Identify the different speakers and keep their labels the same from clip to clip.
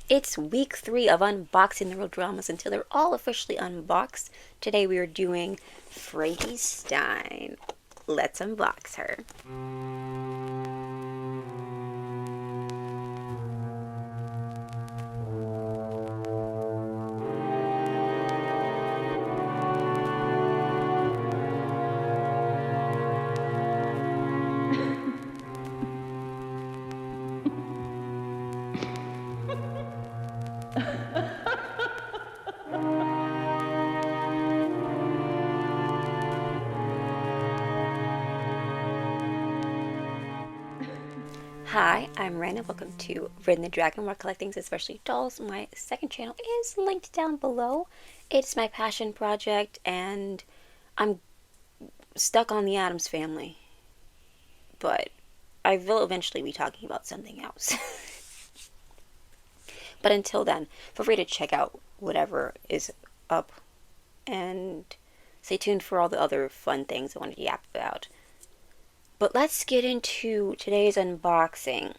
Speaker 1: It's week 3 of unboxing the real dramas until they're all officially unboxed. Today we are doing Frankie Stein. Let's unbox her. Hi, I'm Ryn and welcome to Ryn.the.Dragon, where collecting, especially dolls. My second channel is linked down below. It's my passion project and I'm stuck on the Addams Family. But I will eventually be talking about something else. But until then, feel free to check out whatever is up and stay tuned for all the other fun things I want to yap about. But let's get into today's unboxing.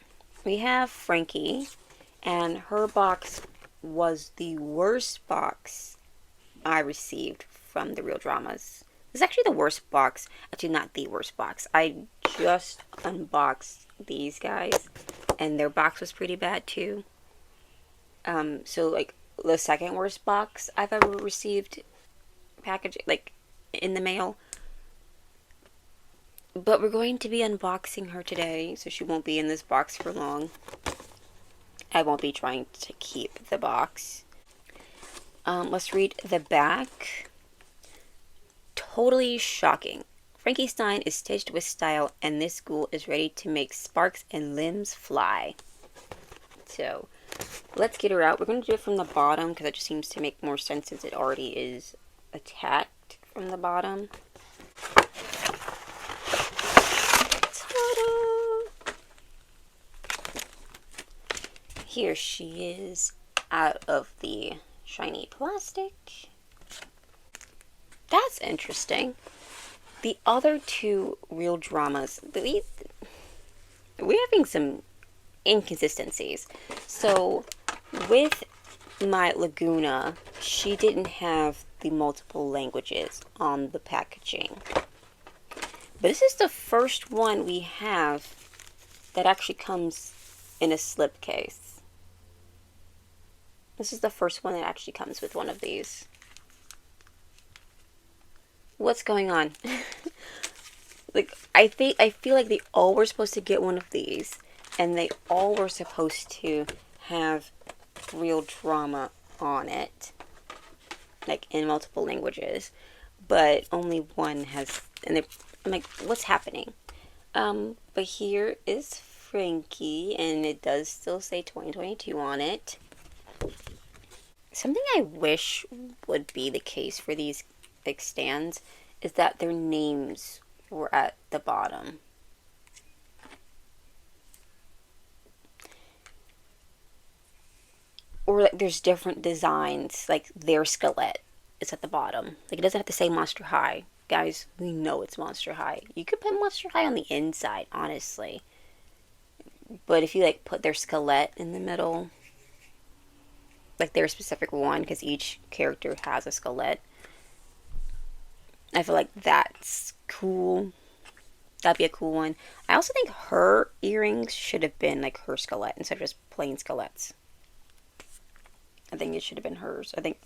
Speaker 1: We have Frankie, and her box was the worst box I received from the Real Dramas. It's actually the worst box. Actually, not the worst box. I just unboxed these guys, and their box was pretty bad too. So like the second worst box I've ever received package, like in the mail. But we're going to be unboxing her today, so she won't be in this box for long. I won't be trying to keep the box. Let's read the back. Totally shocking. Frankie Stein is stitched with style, and this ghoul is ready to make sparks and limbs fly. So, let's get her out. We're going to do it from the bottom, because that just seems to make more sense since it already is attacked from the bottom. Here she is out of the shiny plastic. That's interesting. The other two Real Dramas, we're having some inconsistencies. So with my Laguna, she didn't have the multiple languages on the packaging. But this is the first one we have that actually comes in a slipcase. This is the first one that actually comes with one of these. What's going on? I feel like they all were supposed to get one of these, and they all were supposed to have Real Drama on it, like in multiple languages, but only one has. And I'm like, what's happening? But here is Frankie, and it does still say 2022 on it. Something I wish would be the case for these stands is that their names were at the bottom. Or like there's different designs, like their skeleton is at the bottom. Like it doesn't have to say Monster High. Guys, we know it's Monster High. You could put Monster High on the inside, honestly. But if you like put their skeleton in the middle, like their specific one, because each character has a skeleton, I feel like that's cool. That'd be a cool one. I also think her earrings should have been like her skeleton instead of just plain skeletons. I think it should have been hers. I think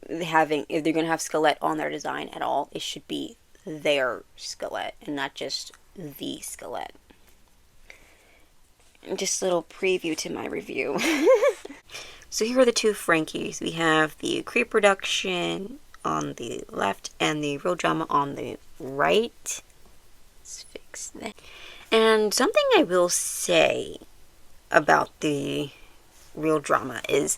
Speaker 1: if they're gonna have skeleton on their design at all, it should be their skeleton and not just the skeleton. Just a little preview to my review. So here are the two Frankies. We have the Creep Production on the left and the Real Drama on the right. Let's fix that. And something I will say about the Real Drama is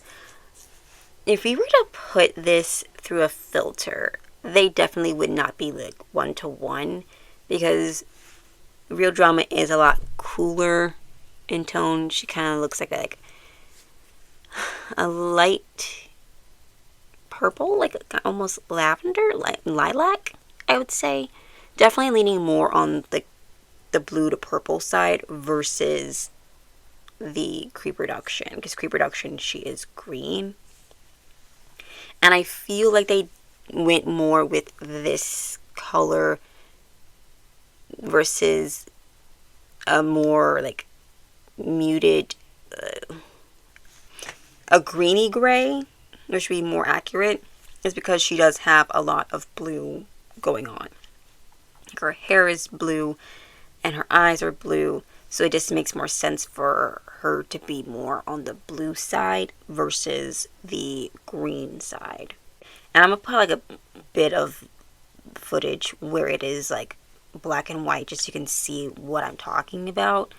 Speaker 1: if we were to put this through a filter, they definitely would not be like 1-to-1, because Real Drama is a lot cooler in tone. She kind of looks like a light purple, like almost lavender, like lilac, I would say. Definitely leaning more on the blue to purple side versus the creep reduction, because creep reduction, she is green. And I feel like they went more with this color versus a more like muted, a greeny gray, which would be more accurate, is because she does have a lot of blue going on. Her hair is blue and her eyes are blue, so it just makes more sense for her to be more on the blue side versus the green side. And I'm gonna put like a bit of footage where it is like black and white just so you can see what I'm talking about.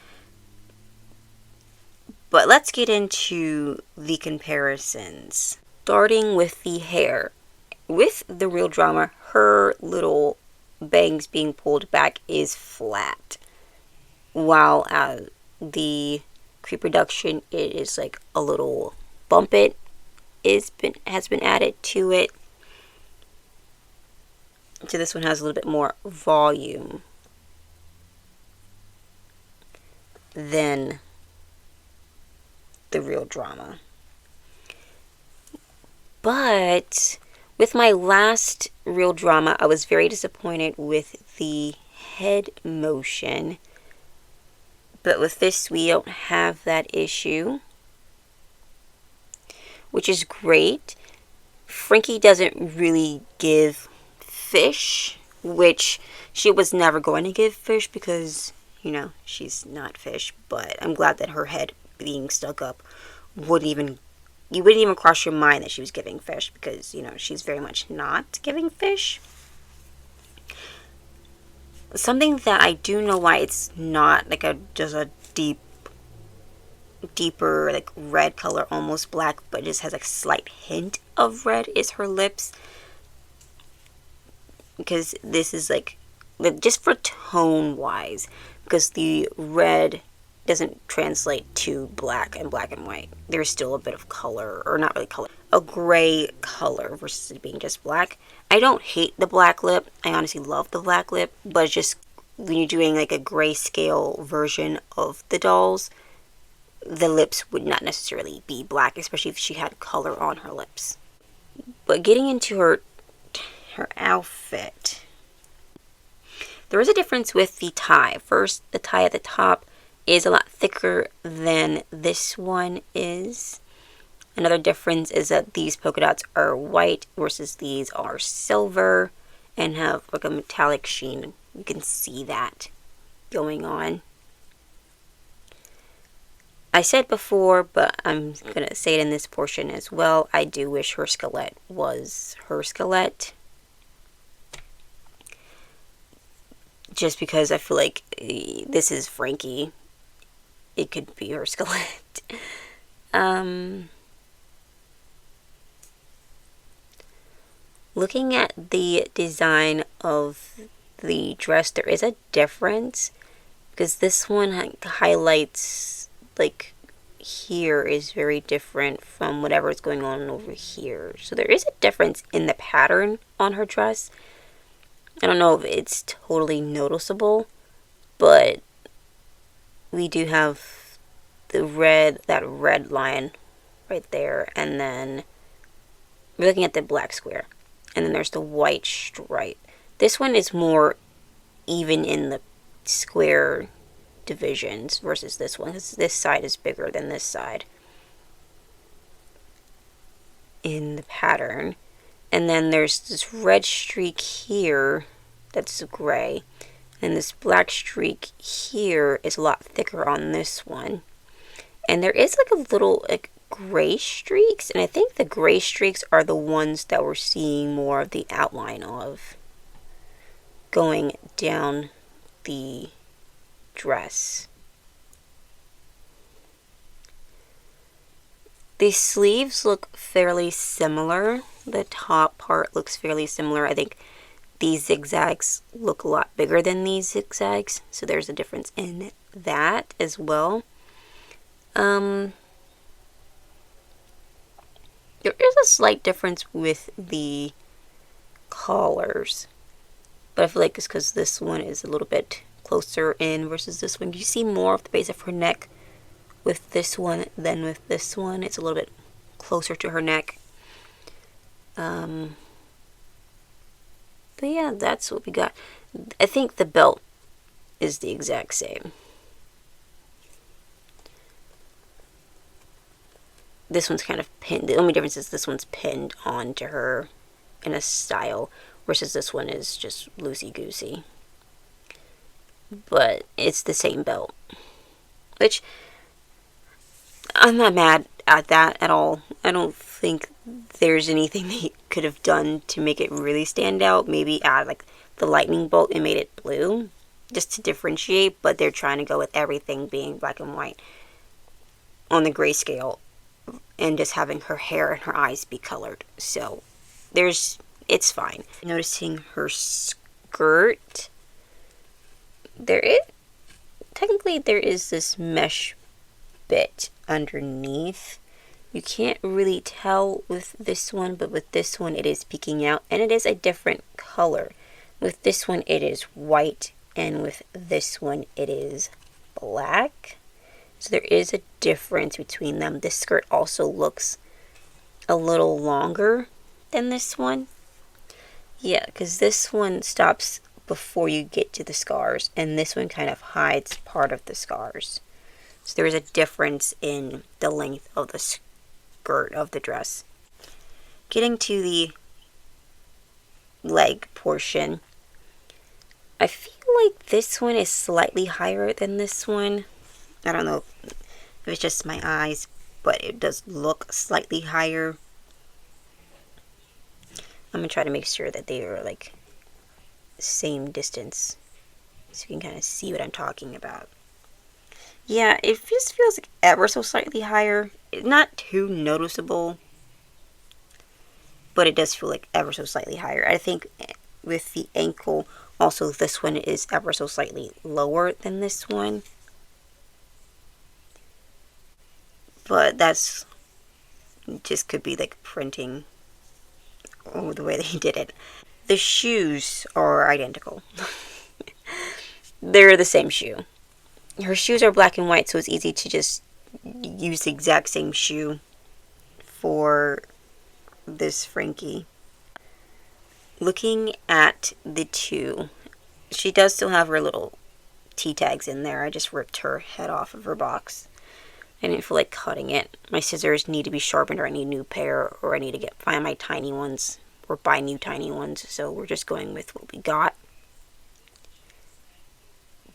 Speaker 1: But let's get into the comparisons. Starting with the hair. With the Real Drama, her little bangs being pulled back is flat. While the creep reduction, it is like a little bump has been added to it. So this one has a little bit more volume than the Real Drama. But with my last Real Drama, I was very disappointed with the head motion. But with this, we don't have that issue, which is great. Frankie doesn't really give fish, which she was never going to give fish because, you know, she's not fish. But I'm glad that her head being stuck up you wouldn't even cross your mind that she was giving fish, because, you know, she's very much not giving fish. Something that I do know why it's not like just a deeper like red color, almost black, but just has a slight hint of red, is her lips. Because this is like just for tone wise, because the red doesn't translate to black and white. There's still a bit of color, or not really color, a gray color versus it being just black. I don't hate the black lip. I honestly love the black lip, but it's just when you're doing like a grayscale version of the dolls, the lips would not necessarily be black, especially if she had color on her lips. But getting into her outfit, there is a difference with the tie. First, the tie at the top is a lot thicker than this one is. Another difference is that these polka dots are white versus these are silver and have like a metallic sheen. You can see that going on. I said before, but I'm going to say it in this portion as well, I do wish her skeleton was her skeleton. Just because I feel like this is Frankie. It could be her skeleton. Looking at the design of the dress, there is a difference. Because this one highlights, like, here is very different from whatever is going on over here. So there is a difference in the pattern on her dress. I don't know if it's totally noticeable, but we do have that red line right there, and then we're looking at the black square, and then there's the white stripe. This one is more even in the square divisions versus this one, because this side is bigger than this side in the pattern. And then there's this red streak here that's gray, and this black streak here is a lot thicker on this one. And there is like a little like gray streaks, and I think the gray streaks are the ones that we're seeing more of the outline of going down the dress. The sleeves look fairly similar. The top part looks fairly similar. I think these zigzags look a lot bigger than these zigzags, so there's a difference in that as well. There is a slight difference with the collars, but I feel like it's because this one is a little bit closer in versus this one. You see more of the base of her neck with this one than with this one. It's a little bit closer to her neck. But yeah, that's what we got. I think the belt is the exact same. This one's kind of pinned. The only difference is this one's pinned onto her in a style, versus this one is just loosey-goosey. But it's the same belt. Which, I'm not mad at that at all. I don't think there's anything they could have done to make it really stand out. Maybe add like the lightning bolt and made it blue, just to differentiate, but they're trying to go with everything being black and white on the grayscale, and just having her hair and her eyes be colored. So it's fine. Noticing her skirt, there is this mesh bit underneath. You can't really tell with this one, but with this one it is peeking out, and it is a different color. With this one it is white, and with this one it is black. So there is a difference between them. This skirt also looks a little longer than this one. Yeah, because this one stops before you get to the scars, and this one kind of hides part of the scars. So there is a difference in the length of the skirt of the dress. Getting to the leg portion, I feel like this one is slightly higher than this one. I don't know if it's just my eyes, but it does look slightly higher. I'm going to try to make sure that they are like same distance, so you can kind of see what I'm talking about. Yeah, it just feels like ever so slightly higher. Not too noticeable, but it does feel like ever so slightly higher. I think with the ankle, also this one is ever so slightly lower than this one. But that's just could be like printing, or the way they did it. The shoes are identical. They're the same shoe. Her shoes are black and white, so it's easy to just use the exact same shoe for this Frankie. Looking at the two, she does still have her little T-tags in there. I just ripped her head off of her box. I didn't feel like cutting it. My scissors need to be sharpened, or I need a new pair, or I need to find my tiny ones, or buy new tiny ones. So we're just going with what we got.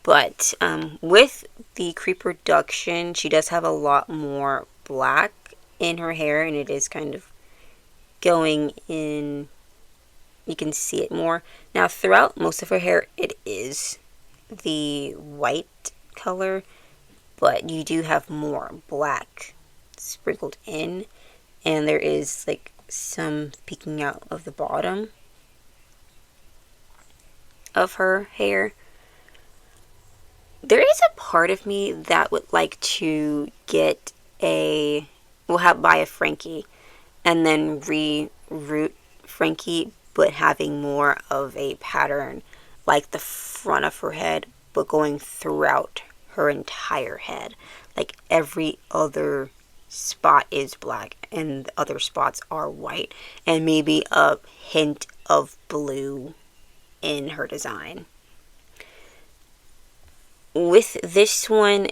Speaker 1: But with the pre-production, she does have a lot more black in her hair, and it is kind of going in. You can see it more. Now, throughout most of her hair, it is the white color, but you do have more black sprinkled in, and there is like some peeking out of the bottom of her hair. There is a part of me that would like to get buy a Frankie and then reroute Frankie, but having more of a pattern like the front of her head, but going throughout her entire head. Like every other spot is black and the other spots are white, and maybe a hint of blue in her design. With this one,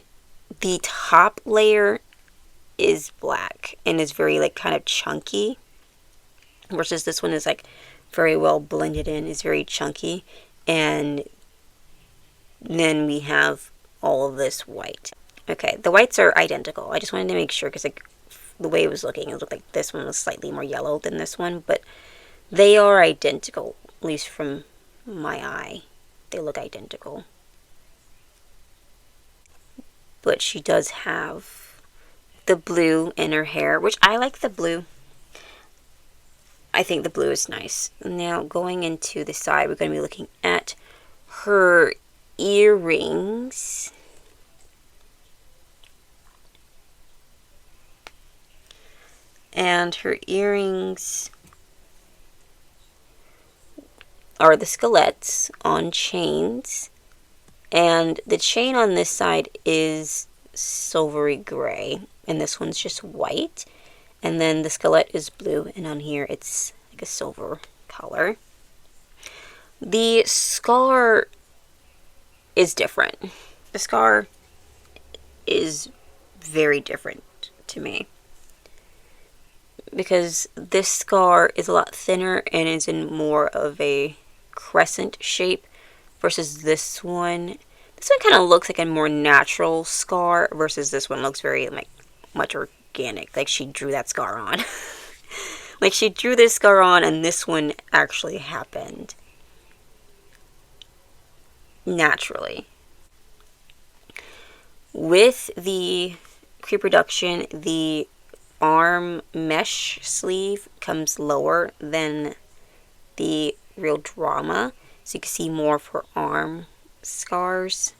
Speaker 1: the top layer is black and is very like kind of chunky, versus this one is like very well blended in, is very chunky, and then we have all of this white. Okay, the whites are identical. I just wanted to make sure, because like the way it was looking, it looked like this one was slightly more yellow than this one, but they are identical, at least from my eye. They look identical. But she does have the blue in her hair, which I like the blue. I think the blue is nice. Now, going into the side, we're going to be looking at her earrings. And her earrings are the skelettes on chains. And the chain on this side is silvery gray, and this one's just white. And then the skeleton is blue, and on here it's like a silver color. The scar is different. The scar is very different to me, because this scar is a lot thinner and is in more of a crescent shape versus this one. This one kind of looks like a more natural scar versus this one looks very like much organic, like she drew that scar on. Like she drew this scar on and this one actually happened naturally. With the pre-production, the arm mesh sleeve comes lower than the real drama, so you can see more of her arm scars.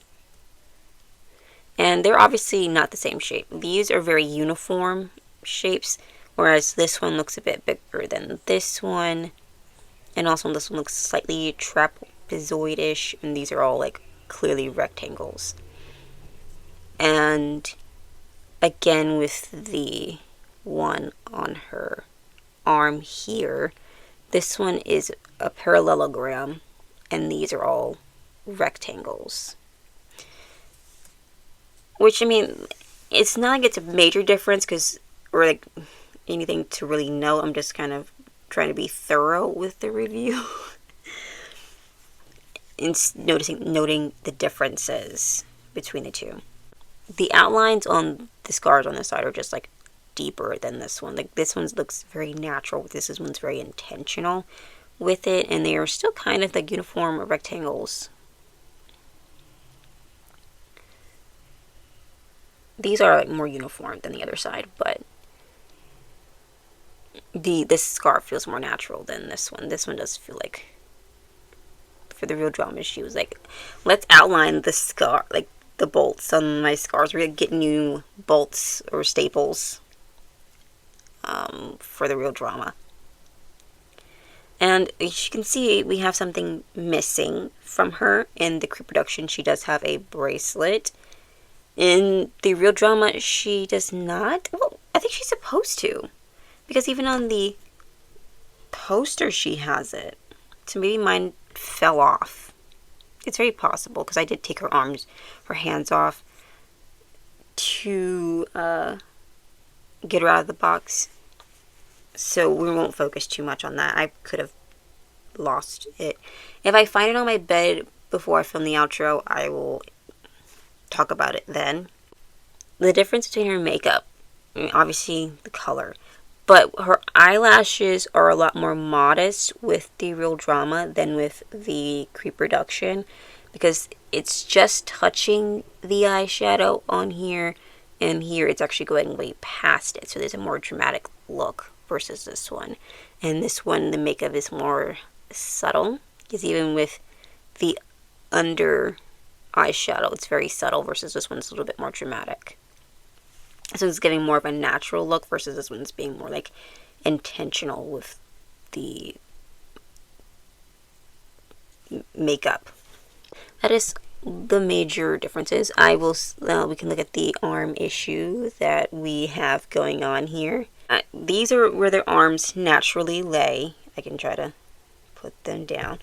Speaker 1: And they're obviously not the same shape. These are very uniform shapes, whereas this one looks a bit bigger than this one. And also this one looks slightly trapezoidish, and these are all like clearly rectangles. And again, with the one on her arm here, this one is a parallelogram, and these are all rectangles. Which, I mean, it's not like it's a major difference, or like anything to really know. I'm just kind of trying to be thorough with the review. And noting the differences between the two. The outlines on the scars on this side are just like deeper than this one. Like this one looks very natural. This one's very intentional with it, and they are still kind of like uniform rectangles. These are like more uniform than the other side, but this scar feels more natural than this one. This one does feel like, for the real drama, she was like, let's outline the scar, like the bolts on my scars. We're gonna get new bolts or staples for the real drama. And as you can see, we have something missing from her. In the pre-production, she does have a bracelet. In the real drama, she does not. Well, I think she's supposed to, because even on the poster, she has it. So maybe mine fell off. It's very possible, because I did take her hands off to get her out of the box. So we won't focus too much on that. I could have lost it. If I find it on my bed before I film the outro, I will talk about it then. The difference between her makeup, I mean, obviously the color, but her eyelashes are a lot more modest with the real drama than with the pre-production, because it's just touching the eyeshadow on here, and here it's actually going way past it, so there's a more dramatic look versus this one. And this one, the makeup is more subtle, because even with the under eyeshadow, it's very subtle, versus this one's a little bit more dramatic. So it's giving more of a natural look versus this one's being more like intentional with the makeup. That is the major differences. We can look at the arm issue that we have going on here. These are where their arms naturally lay. I can try to put them down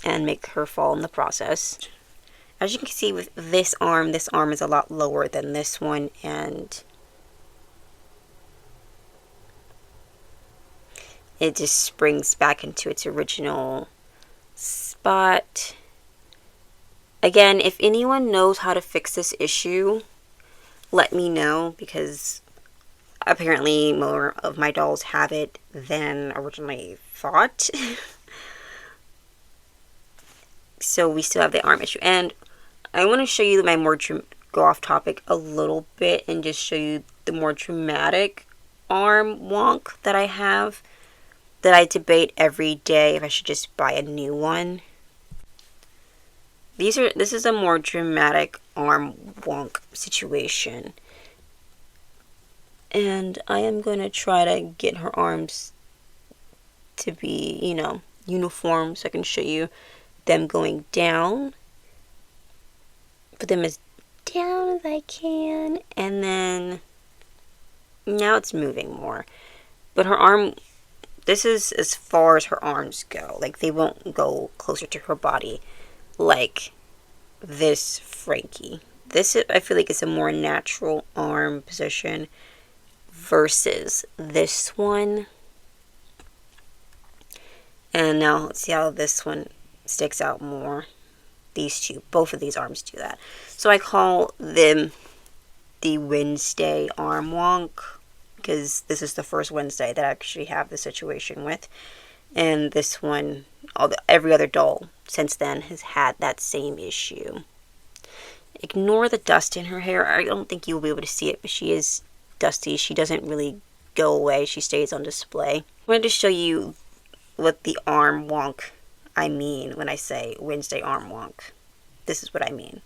Speaker 1: and make her fall in the process. As you can see with this arm is a lot lower than this one, and it just springs back into its original spot. Again, if anyone knows how to fix this issue, let me know, because apparently more of my dolls have it than originally thought. So we still have the arm issue. And I want to show you my go off topic a little bit and just show you the more dramatic arm wonk that I have, that I debate every day if I should just buy a new one. This is a more dramatic arm wonk situation. And I am going to try to get her arms to be, uniform, so I can show you them going down. Put them as down as I can. And then now it's moving more. But her arm, this is as far as her arms go. Like, they won't go closer to her body like this Frankie. This, I feel like, is a more natural arm position versus this one. And now let's see how this one sticks out more. These two, both of these arms do that. So I call them the Wednesday arm wonk, because this is the first Wednesday that I actually have the situation with. And this one, every other doll since then has had that same issue. Ignore the dust in her hair. I don't think you'll be able to see it, but she is dusty. She doesn't really go away. She stays on display. I wanted to show you what the arm wonk I mean when I say Wednesday arm wonk. This is what I mean.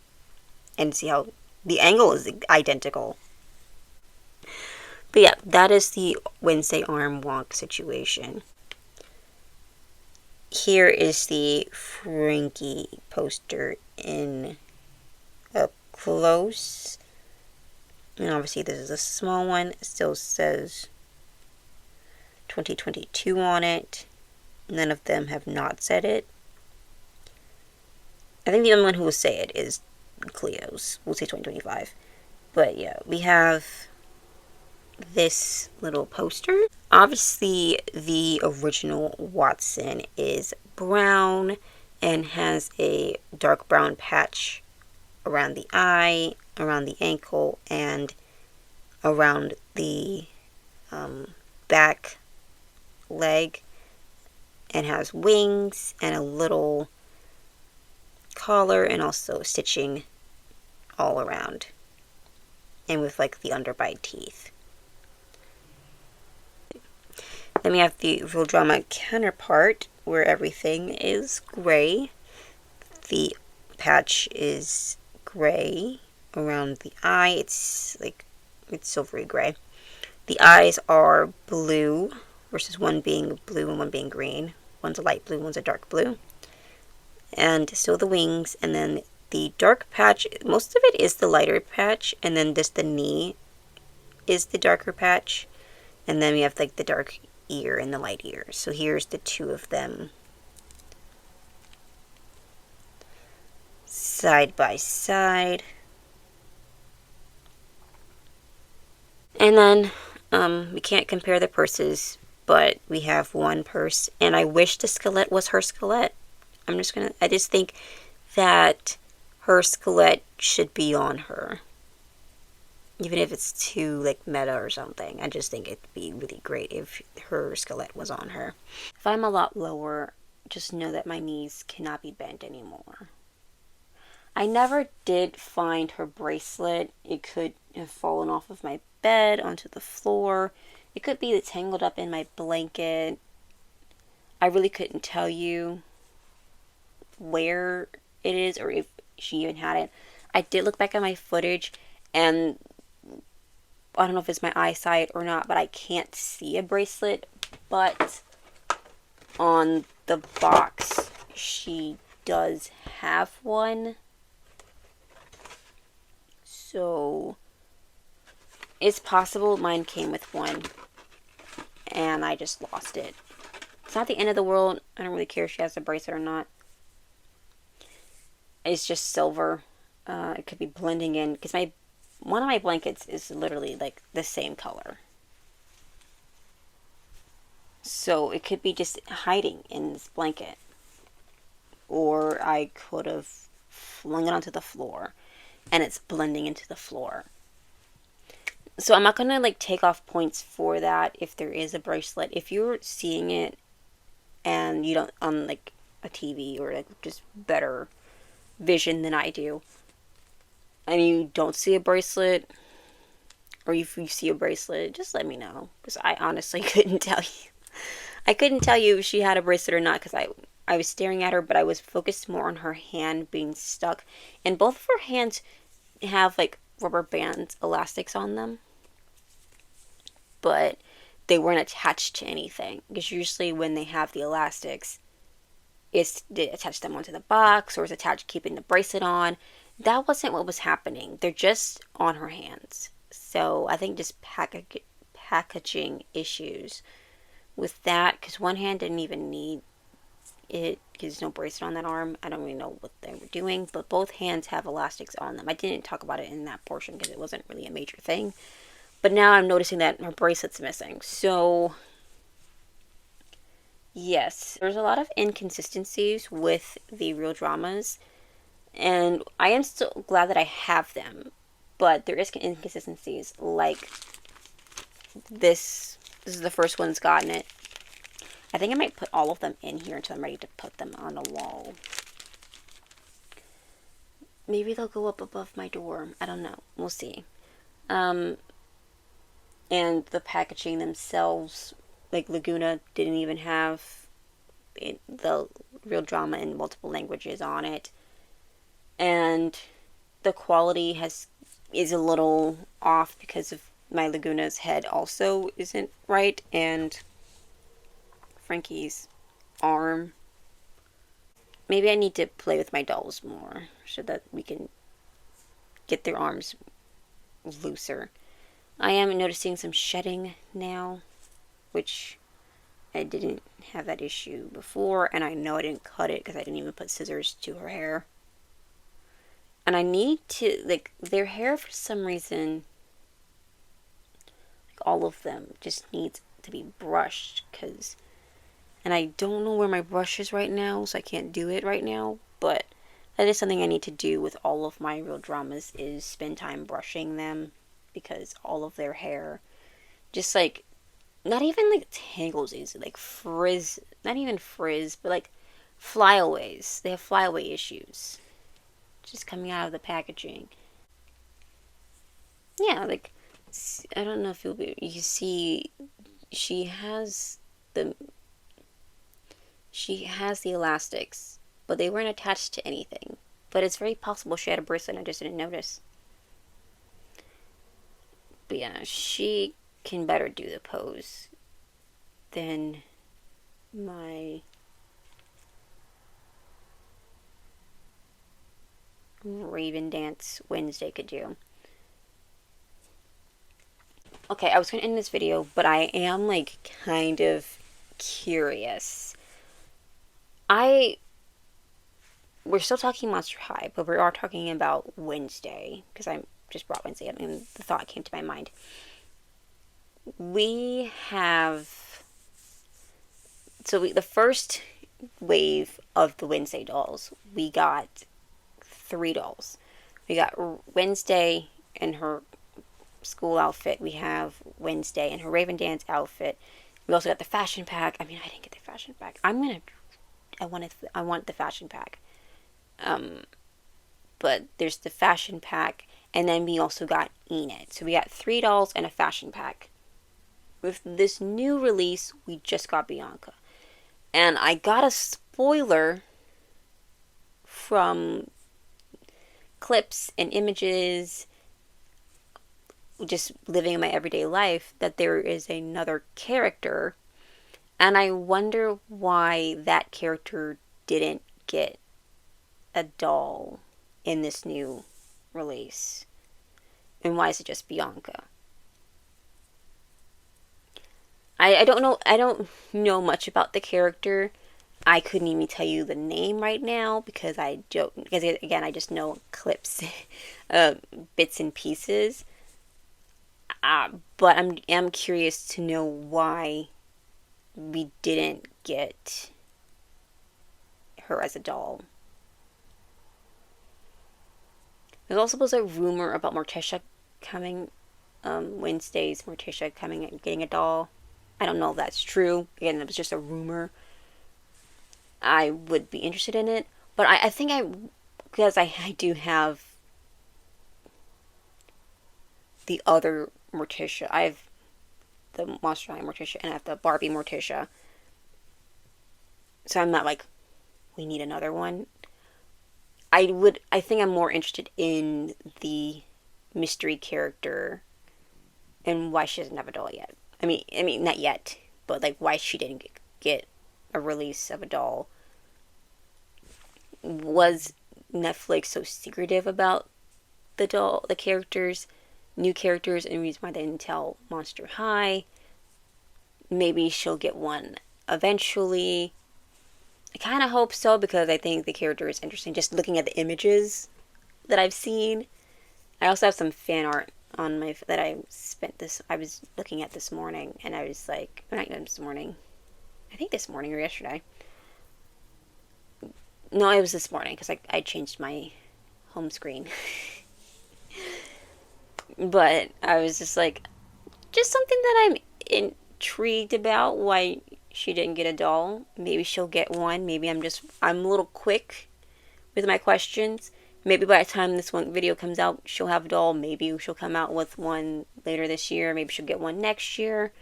Speaker 1: And see how the angle is identical. But yeah, that is the Wednesday arm wonk situation. Here is the Frankie poster in up close. And obviously this is a small one. It still says 2022 on it. None of them have not said it. I think the only one who will say it is Cleo's. We'll say 2025. But yeah, we have this little poster. Obviously, the original Watson is brown and has a dark brown patch around the eye, around the ankle, and around the back leg, and has wings and a little collar and also stitching all around, and with like the underbite teeth. Then we have the Real Drama counterpart, where everything is gray. The patch is gray around the eye. It's silvery gray. The eyes are blue, versus one being blue and one being green. One's a light blue, one's a dark blue. And still the wings, and then the dark patch, most of it is the lighter patch, and then just the knee is the darker patch. And then we have like the dark ear and the light ear. So here's the two of them side by side. And then we can't compare the purses, but we have one purse, and I wish the skeleton was her skeleton. I just think that her skeleton should be on her. Even if it's too, like, meta or something. I just think it'd be really great if her skeleton was on her. If I'm a lot lower, just know that my knees cannot be bent anymore. I never did find her bracelet. It could have fallen off of my bed onto the floor. It could be tangled up in my blanket. I really couldn't tell you where it is or if she even had it. I did look back at my footage, and I don't know if it's my eyesight or not, but I can't see a bracelet. But on the box, she does have one. So it's possible mine came with one and I just lost it. It's not the end of the world. I don't really care if she has a bracelet or not. It's just silver. It could be blending in, because one of my blankets is literally like the same color. So it could be just hiding in this blanket. Or I could have flung it onto the floor and it's blending into the floor. So I'm not going to like take off points for that if there is a bracelet. If you're seeing it and you don't, on like a TV or like just better vision than I do, and you don't see a bracelet, or if you see a bracelet, just let me know, because I honestly couldn't tell you. I couldn't tell you if she had a bracelet or not, because I was staring at her, but I was focused more on her hand being stuck, and both of her hands have like rubber bands, elastics on them, but they weren't attached to anything, because usually when they have the elastics, they attach them onto the box, or it's attached keeping the bracelet on, That wasn't what was happening. They're just on her hands. So I think just packaging issues with that, because one hand didn't even need it because there's no bracelet on that arm. I don't really know what they were doing, but both hands have elastics on them. I didn't talk about it in that portion because it wasn't really a major thing. But now I'm noticing that her bracelet's missing. So, yes, there's a lot of inconsistencies with the real dramas, and I am still glad that I have them. But there is inconsistencies, like this. This is the first one that's gotten it. I think I might put all of them in here until I'm ready to put them on a wall. Maybe they'll go up above my door. I don't know. We'll see. And the packaging themselves, like Laguna didn't even have the real drama in multiple languages on it. And the quality is a little off because of my Laguna's head also isn't right, and Frankie's arm. Maybe I need to play with my dolls more so that we can get their arms looser. I am noticing some shedding now, which I didn't have that issue before, and I know I didn't cut it because I didn't even put scissors to her hair. And I need to, like, their hair for some reason, like all of them, just needs to be brushed, and I don't know where my brush is right now, so I can't do it right now, but that is something I need to do with all of my real dramas, is spend time brushing them, because all of their hair, just like, not even like tangles easily, like frizz, not even frizz, but like flyaways. They have flyaway issues just coming out of the packaging. Yeah, like, I don't know if you see, she has the she has the elastics, but they weren't attached to anything. But it's very possible she had a bracelet and I just didn't notice. But yeah, she can better do the pose than my Raven Dance Wednesday could do. Okay, I was gonna end this video, but I am like kind of curious. We're still talking Monster High, but we are talking about Wednesday because I just brought Wednesday up and the thought came to my mind. We have the first wave of the Wednesday dolls, we got 3 dolls. We got Wednesday in her school outfit. We have Wednesday in her Raven Dance outfit. We also got the fashion pack. I mean, I didn't get the fashion pack. I want the fashion pack. But there's the fashion pack, and then we also got Enid. So we got 3 dolls and a fashion pack. With this new release, we just got Bianca. And I got a spoiler from clips and images, just living in my everyday life, that there is another character. And I wonder why that character didn't get a doll in this new release. And why is it just Bianca? I don't know. I don't know much about the character. I couldn't even tell you the name right now because because again, I just know clips, bits and pieces. But I'm curious to know why we didn't get her as a doll. There's also was a rumor about Morticia coming, Wednesday's Morticia coming and getting a doll. I don't know if that's true. Again, it was just a rumor. I would be interested in it, but I think because I do have the other Morticia. I have the Monster High Morticia and I have the Barbie Morticia. So I'm not like, we need another one. I think I'm more interested in the mystery character and why she doesn't have a doll yet. I mean, not yet, but like why she didn't get a release of a doll. Was Netflix so secretive about the characters, new characters, and the reason why they didn't tell Monster High. Maybe she'll get one eventually. I kind of hope so because I think the character is interesting. Just looking at the images that I've seen, I also have some fan art on my that I was looking at this morning, and I was like, not this morning, I think this morning or yesterday. No, it was this morning because I changed my home screen. But I was just like, just something that I'm intrigued about. Why she didn't get a doll? Maybe she'll get one. Maybe I'm a little quick with my questions. Maybe by the time this one video comes out, she'll have a doll. Maybe she'll come out with one later this year. Maybe she'll get one next year.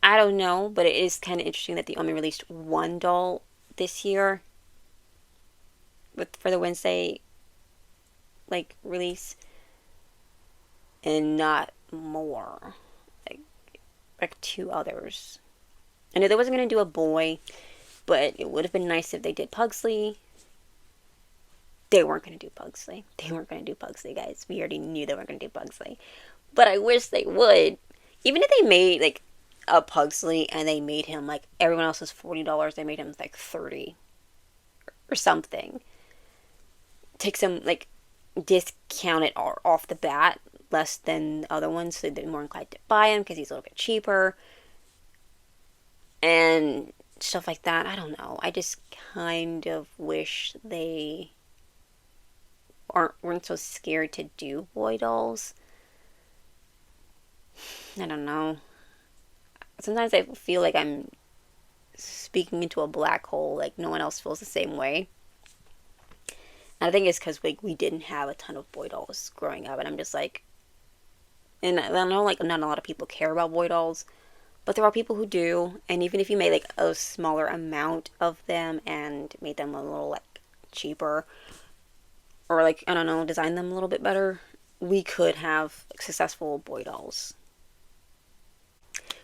Speaker 1: I don't know, but it is kind of interesting that they only released one doll this year for the Wednesday release, and not more like two others. I know they wasn't gonna do a boy, but it would have been nice if they did Pugsley. They weren't gonna do Pugsley. They weren't gonna do Pugsley, guys. We already knew they weren't gonna do Pugsley, but I wish they would. Even if they made a Pugsley and they made him everyone else was $40, they made him $30 or something. Take some discount it off the bat less than the other ones, so they're more inclined to buy him because he's a little bit cheaper and stuff like that. I don't know. I just kind of wish they weren't so scared to do boy dolls. I don't know. Sometimes I feel like I'm speaking into a black hole, no one else feels the same way. And I think it's because we didn't have a ton of boy dolls growing up, and I'm just and I know not a lot of people care about boy dolls, but there are people who do, and even if you made a smaller amount of them and made them a little cheaper, or I don't know, design them a little bit better, we could have successful boy dolls.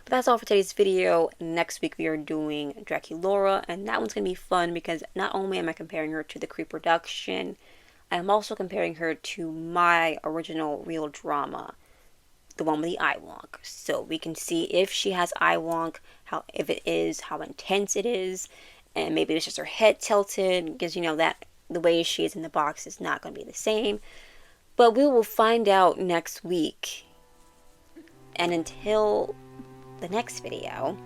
Speaker 1: But that's all for today's video. Next week we are doing Draculaura, and that one's going to be fun because not only am I comparing her to the Creep production, I'm also comparing her to my original real drama, the one with the eye wonk. So we can see if she has eye wonk, if it is, how intense it is, and maybe it's just her head tilted, because that the way she is in the box is not going to be the same. But we will find out next week. And until the next video,